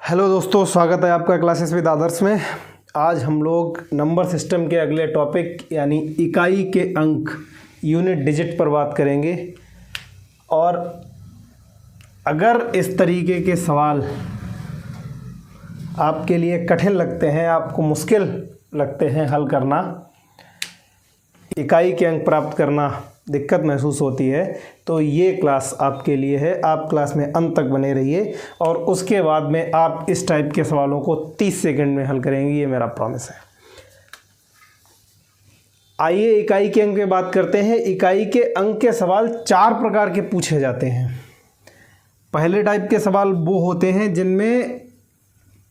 Hello दोस्तों, स्वागत है आपका क्लासेस विद आदर्श में। आज हम लोग नंबर सिस्टम के अगले टॉपिक यानी इकाई के अंक यूनिट डिजिट पर बात करेंगे। और अगर इस तरीके के सवाल आपके लिए कठिन लगते हैं, आपको मुश्किल लगते हैं हल करना, इकाई के अंक प्राप्त करना दिक्कत महसूस होती है, तो ये क्लास आपके लिए है। आप क्लास में अंत तक बने रहिए और उसके बाद में आप इस टाइप के सवालों को 30 सेकंड में हल करेंगे, ये मेरा प्रॉमिस है। आइए इकाई के अंक की बात करते हैं। इकाई के अंक के सवाल 4 प्रकार के पूछे जाते हैं। पहले टाइप के सवाल वो होते हैं जिनमें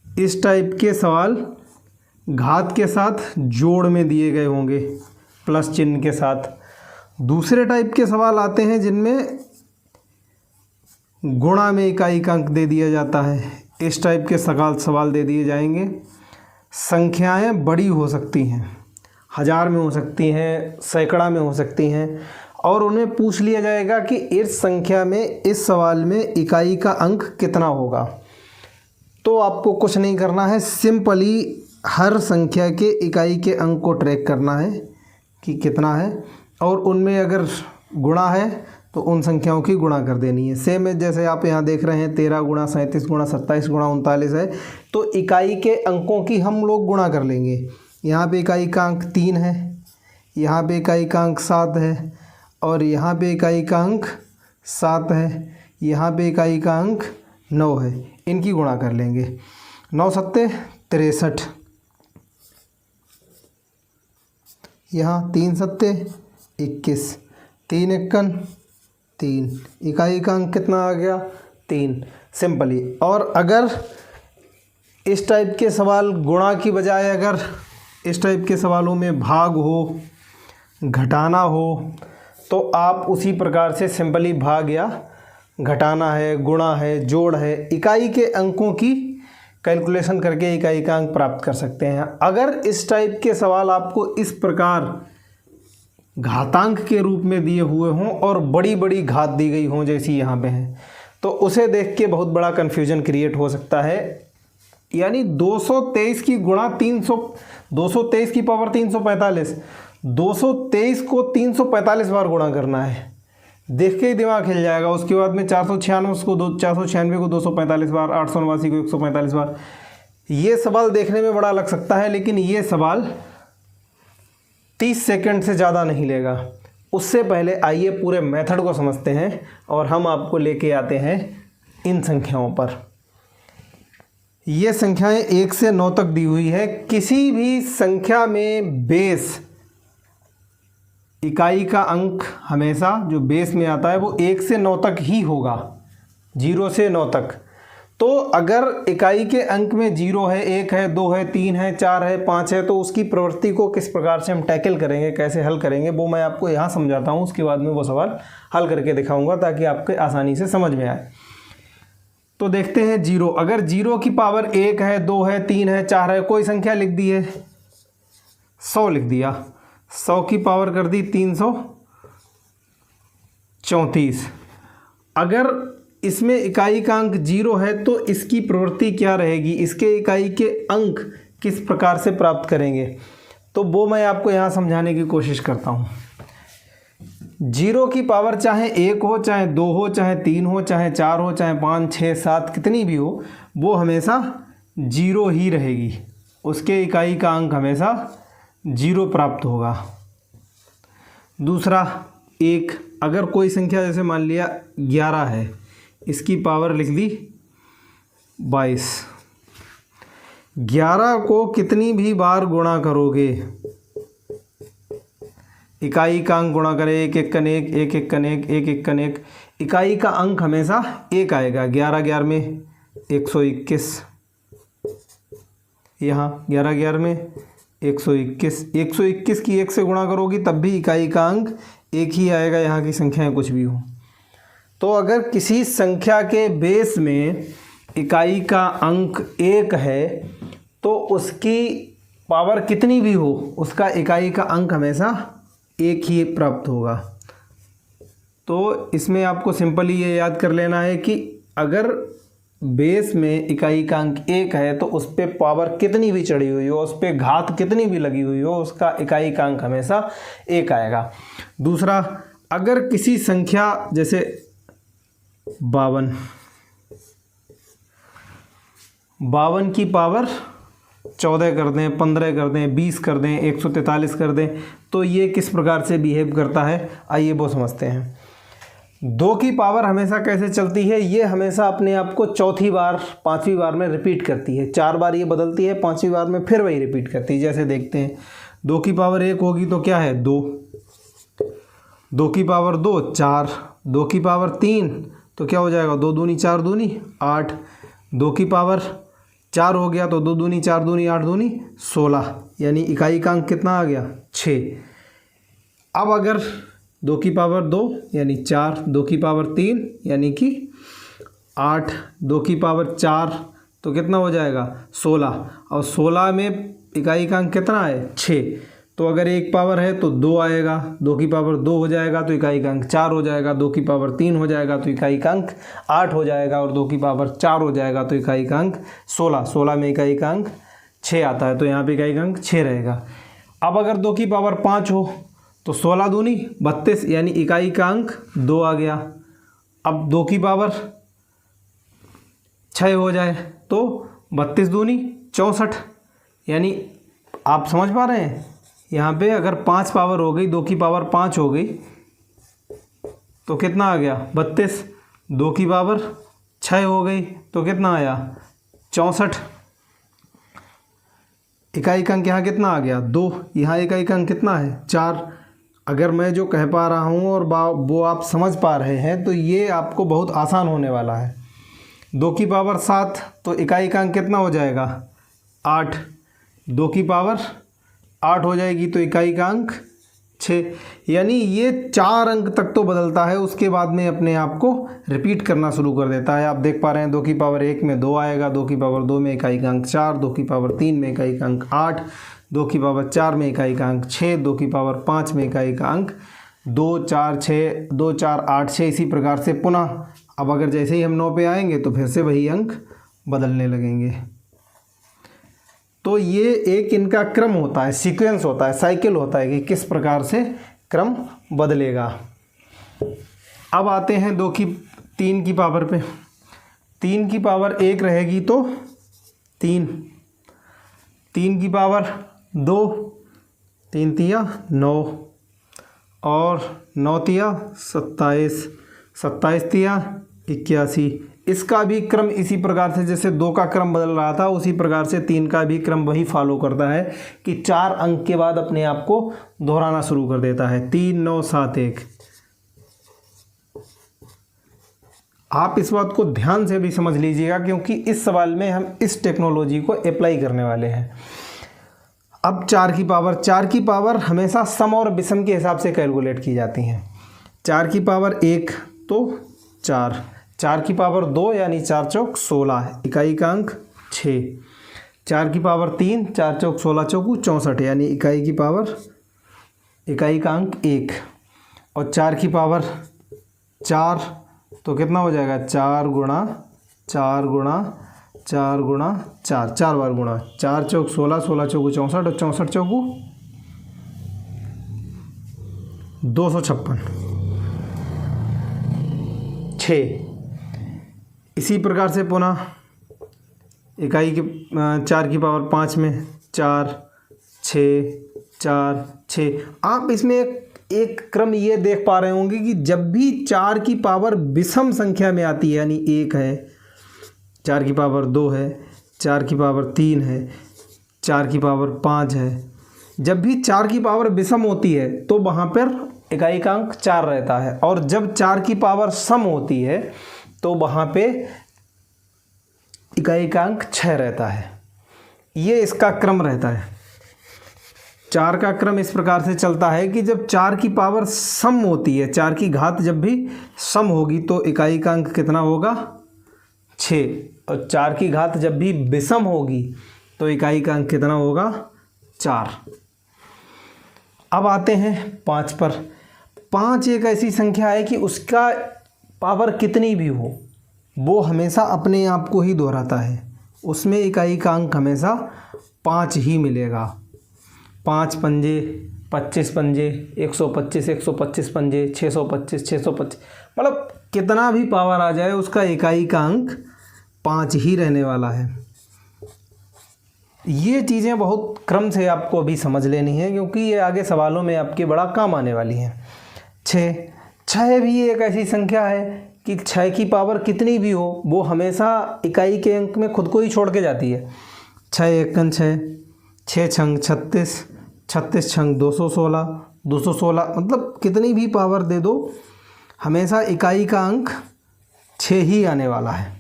इस टाइप के सवाल घात के साथ जोड़ में दिए गए होंगे, प्लस चिन्ह के साथ। दूसरे टाइप के सवाल आते हैं जिनमें गुणा में इकाई का अंक दे दिया जाता है। इस टाइप के सवाल दे दिए जाएंगे। संख्याएं बड़ी हो सकती हैं, 1000 में हो सकती हैं, सैकड़ा में हो सकती हैं, और उन्हें पूछ लिया जाएगा कि इस संख्या में, इस सवाल में इकाई का अंक कितना होगा। तो आपको कुछ नहीं करना है, सिंपली हर संख्या के इकाई के अंक को ट्रैक करना है कि कितना है, और उनमें अगर गुणा है तो उन संख्याओं की गुणा कर देनी है। सेम है जैसे आप यहाँ देख रहे हैं 13 गुणा 37 गुणा 27 गुणा 39 है, तो इकाई के अंकों की हम लोग गुणा कर लेंगे। यहाँ पे इकाई का अंक 3 है, यहाँ पे इकाई का अंक 7 है, और यहाँ पे इकाई का अंक 7 है, यहाँ पे इकाई का अंक 9 है। इनकी गुणा कर लेंगे। 9 सत्ते 63, यहाँ 3 सत्ते 21, 3 एकन 3, इकाई का अंक कितना आ गया 3, सिंपली। और अगर इस टाइप के सवाल गुणा की बजाय अगर इस टाइप के सवालों में भाग हो, घटाना हो, तो आप उसी प्रकार से सिंपली भाग या घटाना है, गुणा है, जोड़ है, इकाई के अंकों की कैलकुलेशन करके इकाई का अंक प्राप्त कर सकते हैं। अगर इस टाइप के सवाल आपको इस प्रकार घातांक के रूप में दिए हुए हों और बड़ी बड़ी घात दी गई हों जैसी यहाँ पे है, तो उसे देख के बहुत बड़ा कन्फ्यूजन क्रिएट हो सकता है। यानी 223 की गुणा 300, 223 की पावर 345, 223 को 345 बार गुणा करना है। देख के ही दिमाग हिल जाएगा। उसके बाद में 496 को 245 बार, 889 को 145 बार। ये सवाल देखने में बड़ा लग सकता है, लेकिन ये सवाल 30 सेकंड से ज़्यादा नहीं लेगा। उससे पहले आइए पूरे मेथड को समझते हैं और हम आपको लेके आते हैं इन संख्याओं पर। ये संख्याएं 1 से 9 तक दी हुई है। किसी भी संख्या में बेस, इकाई का अंक हमेशा जो बेस में आता है वो 1 से 9 तक ही होगा, 0 से 9 तक। तो अगर इकाई के अंक में 0 है, 1 है, 2 है, 3 है, 4 है, 5 है, तो उसकी प्रवृत्ति को किस प्रकार से हम टैकल करेंगे, कैसे हल करेंगे, वो मैं आपको यहाँ समझाता हूँ। उसके बाद में वो सवाल हल करके दिखाऊंगा ताकि आपके आसानी से समझ में आए। तो देखते हैं 0। अगर 0 की पावर 1 है, 2 है, 3 है, 4 है, कोई संख्या लिख दी है, 100 लिख दिया, 100 की पावर कर दी 334। अगर इसमें इकाई का अंक 0 है तो इसकी प्रवृत्ति क्या रहेगी, इसके इकाई के अंक किस प्रकार से प्राप्त करेंगे, तो वो मैं आपको यहाँ समझाने की कोशिश करता हूँ। 0 की पावर चाहे 1 हो, चाहे 2 हो, चाहे 3 हो, चाहे 4 हो, चाहे 5, 6, 7 कितनी भी हो, वो हमेशा 0 ही रहेगी। उसके इकाई का अंक हमेशा 0 प्राप्त होगा। दूसरा 1, अगर कोई संख्या जैसे मान लिया 11 है, इसकी पावर लिख दी 22। 11 को कितनी भी बार गुणा करोगे, इकाई का अंक गुणा करें, 1 एकन 1, 1 एकन 1, 1 एकन 1, इकाई का अंक हमेशा 1 आएगा। 11 11 में 121, यहाँ 11 11 में 121, 121 की 1 से गुणा करोगी तब भी इकाई का अंक 1 ही आएगा, यहाँ की संख्याएं कुछ भी हो। तो अगर किसी संख्या के बेस में इकाई का अंक 1 है तो उसकी पावर कितनी भी हो, उसका इकाई का अंक हमेशा 1 ही प्राप्त होगा। तो इसमें आपको सिंपली ये याद कर लेना है कि अगर बेस में इकाईकांक 1 है तो उस पर पावर कितनी भी चढ़ी हुई हो, उस पर घात कितनी भी लगी हुई हो, उसका इकाईकांक हमेशा 1 आएगा। दूसरा, अगर किसी संख्या जैसे 52 की पावर 14 कर दें, 15 कर दें, 20 कर दें, 143 कर दें, तो ये किस प्रकार से बिहेव करता है, आइए वो समझते हैं। 2 की पावर हमेशा कैसे चलती है, ये हमेशा अपने आप को चौथी बार 5वीं बार में रिपीट करती है। 4 बार ये बदलती है, 5वीं बार में फिर वही रिपीट करती है। जैसे देखते हैं, 2 की पावर 1 होगी तो क्या है 2, 2 की पावर 2 4, 2 की पावर 3 तो क्या हो जाएगा 2 दूनी 4 दूनी 8, 2 की पावर 4 हो गया तो 2 दूनी 4 दूनी 8 दूनी 16, यानी इकाईकांक कितना आ गया 6। अब अगर 2 की पावर 2 यानी 4, 2 की पावर 3 यानी कि 8, 2 की पावर 4 तो कितना हो जाएगा 16, और 16 में इकाईकांक कितना है 6, तो अगर 1 पावर है तो 2 आएगा, 2 की पावर 2 हो जाएगा तो इकाईकांक 4 हो जाएगा, 2 की पावर 3 हो जाएगा तो इकाईकांक 8 हो जाएगा, और 2 की पावर 4 हो जाएगा तो इकाईकांक 16, 16 में इकाईकांक 6 आता है तो यहाँ पे इकाईकांक 6 रहेगा। अब अगर 2 की पावर 5 हो तो 16 दूनी 32, यानी इकाईकांक 2 आ गया। अब 2 की पावर 6 हो जाए तो 32 दूनी 64, यानी आप समझ पा रहे हैं, यहाँ पे अगर 5 पावर हो गई, 2 की पावर 5 हो गई तो कितना आ गया 32, 2 की पावर 6 हो गई तो कितना आया 64, इकाईकांक यहाँ कितना आ गया 2, यहाँ इकाईकांक कितना है 4। अगर मैं जो कह पा रहा हूँ और वो आप समझ पा रहे हैं तो ये आपको बहुत आसान होने वाला है। 2 की पावर 7 तो इकाईकांक कितना हो जाएगा 8, 2 की पावर 8 हो जाएगी तो इकाईकांक 6, यानी ये 4 अंक तक तो बदलता है, उसके बाद में अपने आप को रिपीट करना शुरू कर देता है। आप देख पा रहे हैं 2 की पावर 1 में 2 आएगा, 2 की पावर 2 में इकाईकांक 4, 2 की पावर 3 में इकाईकांक 8, 2 की पावर 4 में इकाईकांक 6, 2 की पावर 5 में इकाईकांक 2 4 6 2 4 8 6, इसी प्रकार से पुनः। अब अगर जैसे ही हम 9 पे आएंगे तो फिर से वही अंक बदलने लगेंगे। तो ये एक इनका क्रम होता है, सीक्वेंस होता है, साइकिल होता है कि किस प्रकार से क्रम बदलेगा। अब आते हैं 3 की पावर पे। 3 की पावर 1 रहेगी तो 3, 3 की पावर 2, 3 तिया 9 और 9 तिया 27, 27 तिया 81। इसका भी क्रम इसी प्रकार से जैसे 2 का क्रम बदल रहा था उसी प्रकार से 3 का भी क्रम वही फॉलो करता है कि 4 अंक के बाद अपने आप को दोहराना शुरू कर देता है। 3 9 7 1। आप इस बात को ध्यान से भी समझ लीजिएगा क्योंकि इस सवाल में हम इस टेक्नोलॉजी को अप्लाई करने वाले हैं। अब 4 की पावर हमेशा सम और विषम के हिसाब से कैलकुलेट की जाती हैं। 4 की पावर 1 तो 4, 4 की पावर 2 यानी 4 चौक 16, इकाईकांक 6, 4 की पावर 3, 4 चौक 16 चौकू 64, यानी इकाईकांक 1, और 4 की पावर 4 तो कितना हो जाएगा 4 गुणा 4 गुणा 4 गुणा 4, 4 बार गुणा, 4 चौक 16, 16 चौकू 64 और 64 चौकू 256, 6। इसी प्रकार से पुनः 4 की पावर 5 में 4 6 4 6। आप इसमें एक क्रम ये देख पा रहे होंगे कि जब भी 4 की पावर विषम संख्या में आती है, यानी 1 है, 4 की पावर 2 है, 4 की पावर 3 है, 4 की पावर 5 है, जब भी 4 की पावर विषम होती है तो वहाँ पर इकाईकांक 4 रहता है, और जब 4 की पावर सम होती है तो वहाँ पे इकाईकांक 6 रहता है। ये इसका क्रम रहता है। 4 का क्रम इस प्रकार से चलता है कि जब 4 की पावर सम होती है, 4 की घात जब भी सम होगी तो इकाईकांक कितना होगा 6, और 4 की घात जब भी विषम होगी तो इकाईकांक कितना होगा 4। अब आते हैं 5 पर। 5 एक ऐसी संख्या है कि उसका पावर कितनी भी हो, वो हमेशा अपने आप को ही दोहराता है, उसमें इकाई का अंक हमेशा 5 ही मिलेगा। 5 पंजे 25 पंजे 125 125 पंजे 625 625, मतलब कितना भी पावर आ जाए उसका इकाई का अंक 5 ही रहने वाला है। ये चीज़ें बहुत क्रम से आपको अभी समझ लेनी है, क्योंकि ये आगे सवालों में आपके बड़ा काम आने वाली हैं। 6 भी एक ऐसी संख्या है कि 6 की पावर कितनी भी हो वो हमेशा इकाई के अंक में खुद को ही छोड़ के जाती है। 6 एकन 6, 6 छंग 36, 36 छंग 216, 216, मतलब कितनी भी पावर दे दो हमेशा इकाई का अंक 6 ही आने वाला है।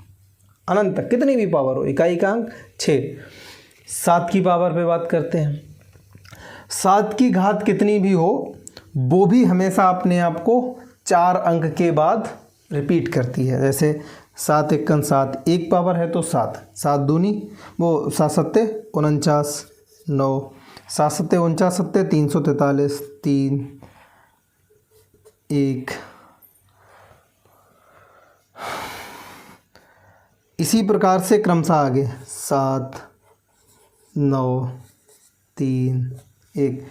अनंत तक कितनी भी पावर हो इकाई का अंक 6। 7 की पावर पे बात करते हैं। 7 की घात कितनी भी हो वो भी हमेशा अपने आप को 4 अंक के बाद रिपीट करती है। जैसे 7 एकन 7, एक पावर है तो 7, 7 दूनी वो 7 सत्ते 49, 9, 7 सत्ते 49 सत्ते 343, 3 1। इसी प्रकार से क्रमशः आगे 7 9 3 1,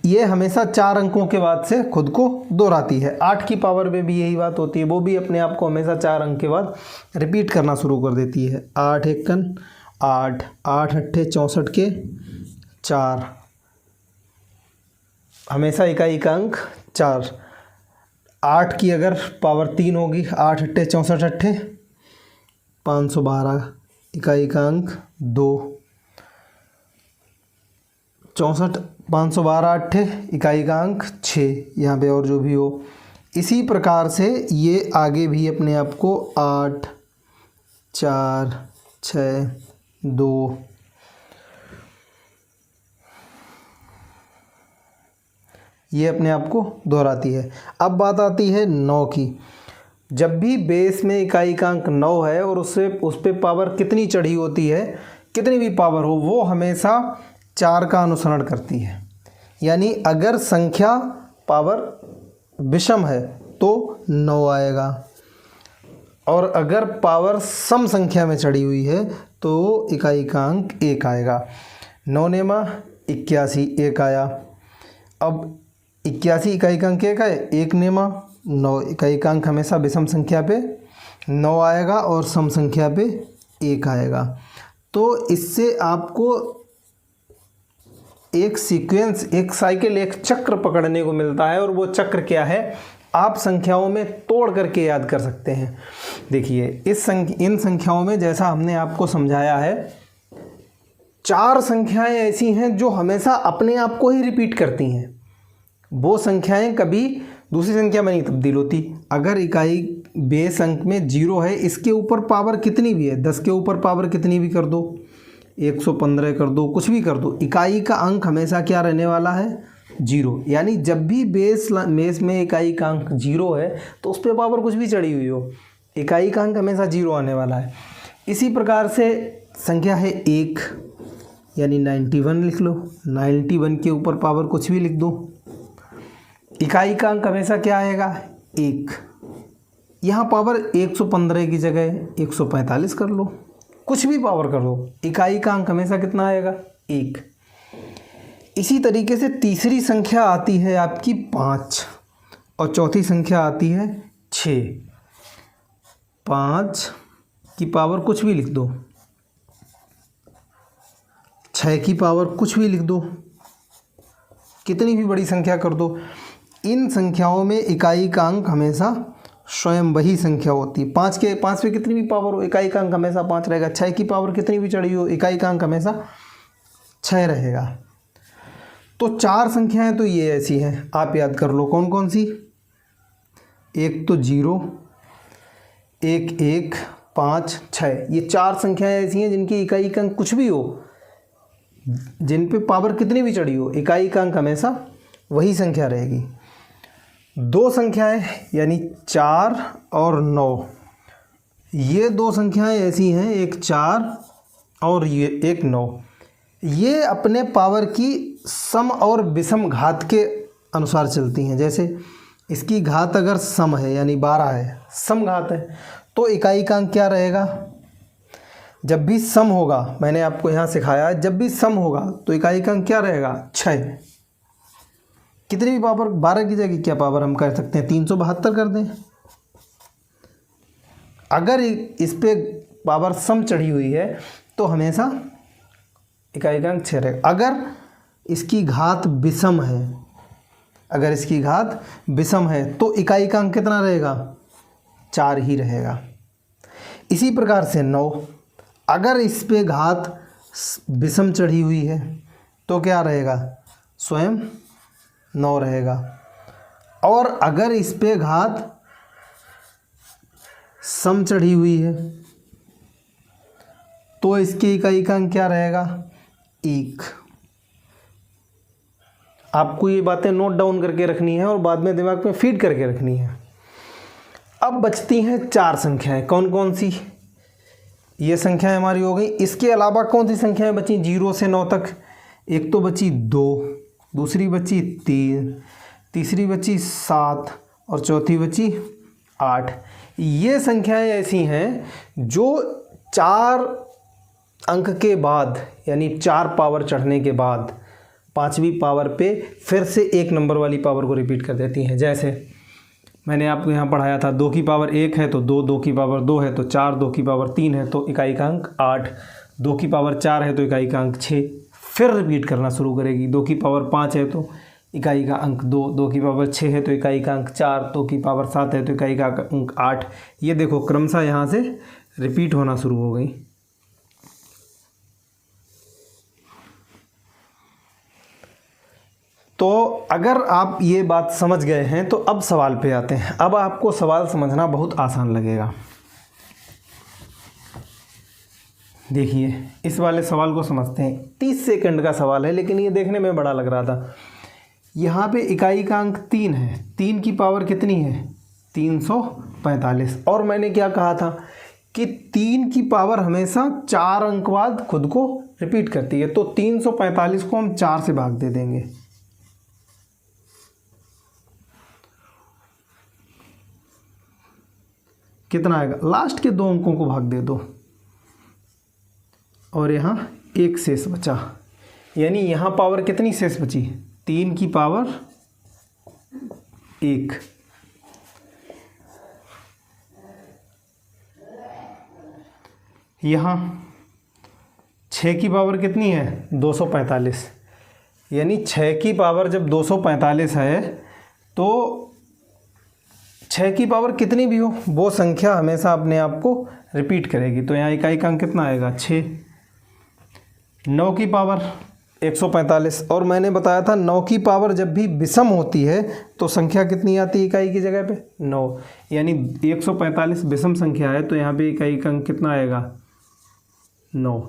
ये हमेशा 4 अंकों के बाद से खुद को दोहराती है। 8 की पावर में भी यही बात होती है, वो भी अपने आप को हमेशा 4 अंक के बाद रिपीट करना शुरू कर देती है। 8 एकन 8, 8 अट्ठे 64 के 4, हमेशा इकाई का अंक 4। 8 की अगर पावर 3 होगी, 8 अट्ठे 64 अट्ठे 512, इकाई का अंक 2। 64 512 अट्ठे इकाई का अंक 6, यहाँ पे और जो भी हो। इसी प्रकार से ये आगे भी अपने आप को 8 4 6 2 ये अपने आप को दोहराती है। अब बात आती है 9 की। जब भी बेस में इकाई का अंक 9 है और उस पे पावर कितनी चढ़ी होती है, कितनी भी पावर हो, वो हमेशा 4 का अनुसरण करती है। यानी अगर संख्या पावर विषम है तो 9 आएगा, और अगर पावर सम संख्या में चढ़ी हुई है तो इकाई का अंक 1 आएगा। 9 नेमा 81, 1 आया। अब 81 इकाई का अंक 1 है, 1 नेमा 9, इकाई का अंक हमेशा विषम संख्या पे 9 आएगा और सम संख्या पे 1 आएगा। तो इससे आपको एक सीक्वेंस, एक साइकिल, एक चक्र पकड़ने को मिलता है, और वो चक्र क्या है आप संख्याओं में तोड़ करके याद कर सकते हैं। देखिए इन संख्याओं में जैसा हमने आपको समझाया है, 4 संख्याएं ऐसी हैं जो हमेशा अपने आप को ही रिपीट करती हैं। वो संख्याएं कभी दूसरी संख्या में नहीं तब्दील होती। अगर इकाई बेस अंक में 0 है, इसके ऊपर पावर कितनी भी है, 10 के ऊपर पावर कितनी भी कर दो, 115 कर दो, कुछ भी कर दो, इकाई का अंक हमेशा क्या रहने वाला है, 0। यानी जब भी बेस में इकाई का अंक 0 है तो उस पर पावर कुछ भी चढ़ी हुई हो, इकाई का अंक हमेशा 0 आने वाला है। इसी प्रकार से संख्या है 1, यानी 91 लिख लो, 91 के ऊपर पावर कुछ भी लिख दो, इकाई का अंक हमेशा क्या आएगा, 1। यहाँ पावर 115 की जगह 145 कर लो, कुछ भी पावर कर दो, इकाई का अंक हमेशा कितना आएगा, 1। इसी तरीके से तीसरी संख्या आती है आपकी 5 और चौथी संख्या आती है 6। 5 की पावर कुछ भी लिख दो, 6 की पावर कुछ भी लिख दो, कितनी भी बड़ी संख्या कर दो। इन संख्याओं में इकाई का अंक हमेशा स्वयं वही संख्या होती है। 5 पे कितनी भी पावर हो, इकाई का अंक हमेशा 5 रहेगा। 6 की पावर कितनी भी चढ़ी हो, इकाई का अंक हमेशा 6 रहेगा। तो 4 संख्याएं तो ये ऐसी हैं, आप याद कर लो कौन कौन सी। एक तो 0, 1 1 5 6, ये 4 संख्याएं ऐसी हैं जिनकी इकाई का अंक कुछ भी हो, जिन पे पावर कितनी भी चढ़ी हो, इकाई का अंक हमेशा वही संख्या रहेगी। 2 संख्याएं यानी 4 और 9, ये 2 संख्याएं ऐसी हैं, एक 4 और ये एक 9, ये अपने पावर की सम और विषम घात के अनुसार चलती हैं। जैसे इसकी घात अगर सम है यानी 12 है, सम घात है, तो इकाई का अंक क्या रहेगा? जब भी सम होगा, मैंने आपको यहाँ सिखाया, जब भी सम होगा तो इकाई का अंक क्या रहेगा? 6। कितनी भी पावर 12 की जगह क्या पावर हम कर सकते हैं? 372 कर दें। अगर इस पे पावर सम चढ़ी हुई है तो हमेशा इकाई का अंक 6 रहेगा। अगर इसकी घात विषम है, अगर इसकी घात विषम है तो इकाई का अंक कितना रहेगा? 4 ही रहेगा। इसी प्रकार से 9, अगर इस पे घात विषम चढ़ी हुई है तो क्या रहेगा? स्वयं 9 रहेगा। और अगर इस पे घात सम चढ़ी हुई है तो इसकी इकाई का अंक क्या रहेगा? 1। आपको ये बातें नोट डाउन करके रखनी है और बाद में दिमाग में फीड करके रखनी है। अब बचती हैं 4 संख्याएं। कौन कौन सी? ये संख्याएं हमारी हो गई। इसके अलावा कौन सी संख्याएं बची 0 से 9 तक? एक तो बची 2, दूसरी बची 3, तीसरी बची 7 और चौथी बची 8। ये संख्याएं ऐसी हैं जो 4 अंक के बाद, यानी 4 पावर चढ़ने के बाद 5वीं पावर पे फिर से 1 नंबर वाली पावर को रिपीट कर देती हैं। जैसे मैंने आपको यहाँ पढ़ाया था, 2 की पावर 1 है तो 2, 2 की पावर 2 है तो 4, 2 की पावर 3 है तो इकाई का अंक 8, 2 की पावर 4 है तो इकाई का अंक 6। फिर रिपीट करना शुरू करेगी। 2 की पावर 5 है तो इकाई का अंक 2, 2 की पावर 6 है तो इकाई का अंक 4, 2 की पावर 7 है तो इकाई का अंक 8। ये देखो क्रमशः यहाँ से रिपीट होना शुरू हो गई। तो अगर आप ये बात समझ गए हैं तो अब सवाल पे आते हैं। अब आपको सवाल समझना बहुत आसान लगेगा। देखिए इस वाले सवाल को समझते हैं। 30 सेकंड का सवाल है लेकिन ये देखने में बड़ा लग रहा था। यहाँ पे इकाई का अंक 3 है। 3 की पावर कितनी है? 345। और मैंने क्या कहा था कि 3 की पावर हमेशा 4 अंक बाद खुद को रिपीट करती है। तो 345 को हम 4 से भाग दे देंगे। कितना आएगा? लास्ट के 2 अंकों को भाग दे दो और यहाँ 1 शेष बचा। यानी यहाँ पावर कितनी शेष बची? 3 की पावर 1। यहाँ 6 की पावर कितनी है? 245। यानी 6 की पावर जब 245 है तो 6 की पावर कितनी भी हो वो संख्या हमेशा अपने आप को रिपीट करेगी। तो यहाँ इकाई का अंक कितना आएगा? 6। 9 की पावर 145। और मैंने बताया था 9 की पावर जब भी विषम होती है तो संख्या कितनी आती है इकाई की जगह पे? 9। यानी 145 विषम संख्या है तो यहाँ पे इकाई का अंक कितना आएगा? 9।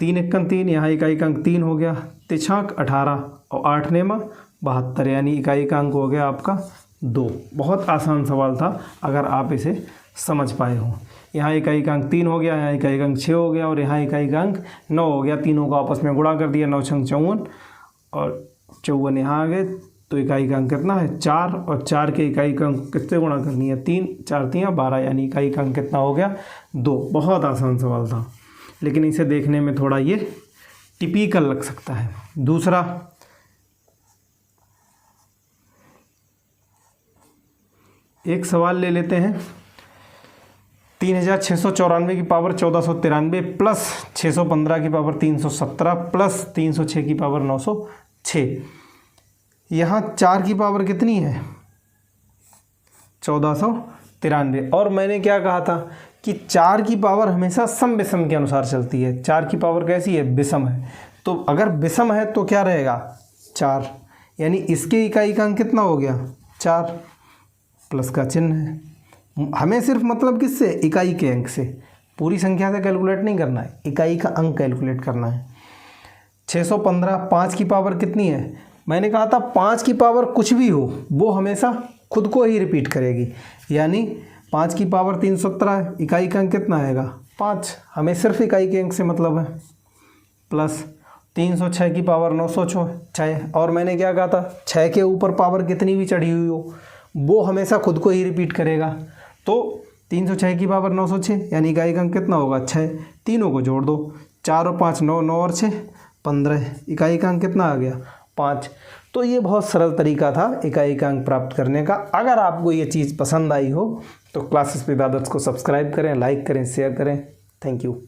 3 एकम 3, यहाँ इकाई का अंक 3 हो गया। 3 18 और 8 नेमा 72, यानी इकाई का अंक हो गया आपका 2। बहुत आसान सवाल था अगर आप इसे समझ पाए हो। यहाँ इकाई का अंक 3 हो गया, यहाँ इकाई का अंक 6 हो गया और यहाँ इकाई का अंक 9 हो गया। तीनों को आपस में गुणा कर दिया, 9 छंग 54 और 54 यहाँ आ गए। तो इकाई का अंक कितना है? 4। और 4 के इकाई का अंक कितने गुणा करनी है? 3, 4 3 12, यानी इकाई का अंक कितना हो गया? 2। बहुत आसान सवाल था लेकिन इसे देखने में थोड़ा ये टिपिकल लग सकता है। दूसरा, एक सवाल ले लेते हैं। 3694 की पावर 1493 प्लस 615 की पावर 317 प्लस 306 की पावर 906। यहाँ 4 की पावर कितनी है? 1493। और मैंने क्या कहा था कि 4 की पावर हमेशा सम विषम के अनुसार चलती है। 4 की पावर कैसी है? विषम है। तो अगर विषम है तो क्या रहेगा? 4। यानी इसके इकाई का अंक कितना हो गया? 4। प्लस का चिन्ह है। हमें सिर्फ मतलब किससे? इकाई के अंक से। पूरी संख्या से कैलकुलेट नहीं करना है, इकाई का अंक कैलकुलेट करना है। 615, 5 की पावर कितनी है? मैंने कहा था 5 की पावर कुछ भी हो वो हमेशा खुद को ही रिपीट करेगी। यानी 5 की पावर 317 है, इकाई का अंक कितना आएगा? 5। हमें सिर्फ इकाई के अंक से मतलब है। प्लस 306 की पावर 906। और मैंने क्या कहा था? 6 के ऊपर पावर कितनी भी चढ़ी हुई हो वो हमेशा खुद को ही रिपीट करेगा। तो 306 की पावर 906 यानी इकाई का अंक कितना होगा 6। तीनों को जोड़ दो, 4 और 5 9, 9 और 6 15, इकाई का अंक कितना आ गया 5। तो ये बहुत सरल तरीका था इकाई का अंक प्राप्त करने का। अगर आपको ये चीज़ पसंद आई हो तो क्लासेस विद आदर्श को सब्सक्राइब करें, लाइक करें, शेयर करें। Thank you.